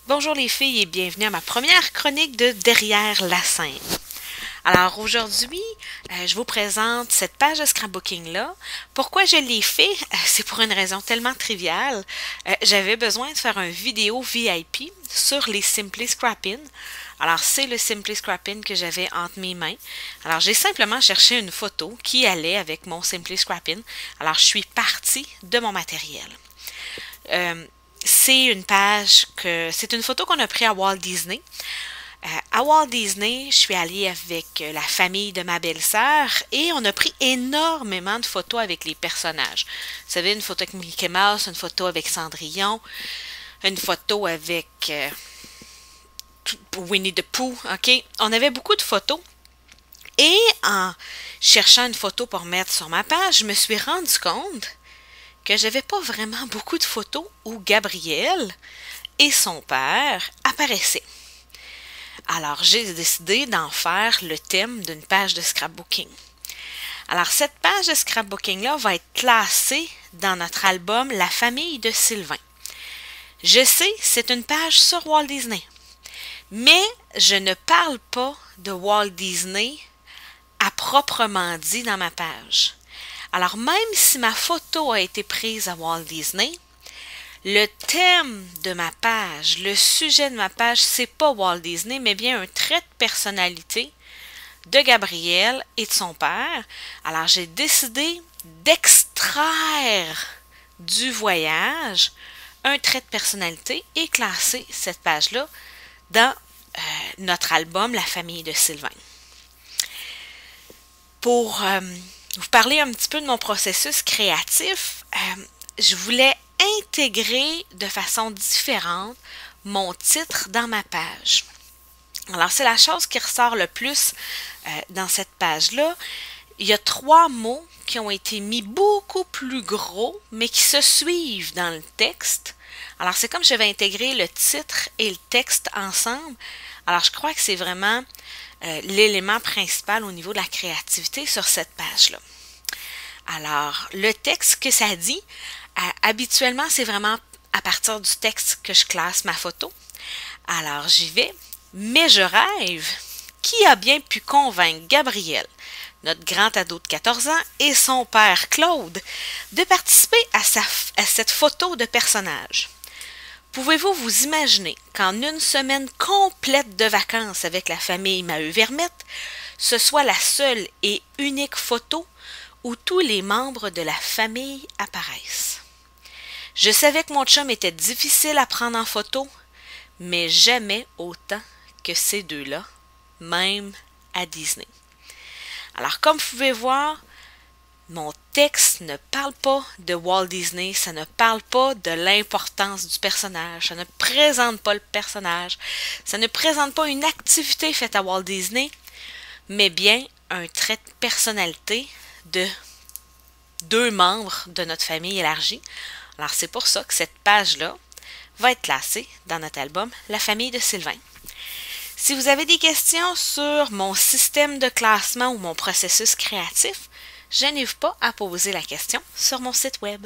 Bonjour les filles et bienvenue à ma première chronique de Derrière la scène. Alors aujourd'hui, je vous présente cette page de scrapbooking-là. Pourquoi je l'ai fait? C'est pour une raison tellement triviale. J'avais besoin de faire une vidéo VIP sur les Simply Scrappin'. Alors c'est le Simply Scrappin' que j'avais entre mes mains. Alors j'ai simplement cherché une photo qui allait avec mon Simply Scrappin'. Alors je suis partie de mon matériel. C'est une photo qu'on a prise à Walt Disney. À Walt Disney, je suis allée avec la famille de ma belle-sœur et on a pris énormément de photos avec les personnages. Vous savez, une photo avec Mickey Mouse, une photo avec Cendrillon, une photo avec Winnie the Pooh, ok? On avait beaucoup de photos. Et en cherchant une photo pour mettre sur ma page, je me suis rendu compte que j'avais pas vraiment beaucoup de photos où Gabriel et son père apparaissaient. Alors, j'ai décidé d'en faire le thème d'une page de scrapbooking. Alors, cette page de scrapbooking-là va être classée dans notre album La famille de Sylvain. Je sais, c'est une page sur Walt Disney, mais je ne parle pas de Walt Disney à proprement dit dans ma page. Alors, même si ma photo a été prise à Walt Disney, le thème de ma page, le sujet de ma page, c'est pas Walt Disney, mais bien un trait de personnalité de Gabriel et de son père. Alors, j'ai décidé d'extraire du voyage un trait de personnalité et classer cette page-là dans notre album La famille de Sylvain. Pour vous parler un petit peu de mon processus créatif, je voulais intégrer de façon différente mon titre dans ma page. Alors, c'est la chose qui ressort le plus dans cette page-là. Il y a 3 mots qui ont été mis beaucoup plus gros, mais qui se suivent dans le texte. Alors, c'est comme je vais intégrer le titre et le texte ensemble. Alors, je crois que c'est vraiment l'élément principal au niveau de la créativité sur cette page-là. Alors, le texte que ça dit, habituellement, c'est vraiment à partir du texte que je classe ma photo. Alors, j'y vais. Mais je rêve. Qui a bien pu convaincre Gabriel, notre grand ado de 14 ans, et son père Claude, de participer à cette photo de personnage? Pouvez-vous vous imaginer qu'en une semaine complète de vacances avec la famille Maheu-Vermette, ce soit la seule et unique photo où tous les membres de la famille apparaissent? Je savais que mon chum était difficile à prendre en photo, mais jamais autant que ces deux-là, même à Disney. Alors, comme vous pouvez voir, mon texte ne parle pas de Walt Disney, ça ne parle pas de l'importance du personnage, ça ne présente pas le personnage, ça ne présente pas une activité faite à Walt Disney, mais bien un trait de personnalité de 2 membres de notre famille élargie. Alors, c'est pour ça que cette page-là va être classée dans notre album La famille de Sylvain. Si vous avez des questions sur mon système de classement ou mon processus créatif, je n'hésite pas à poser la question sur mon site web.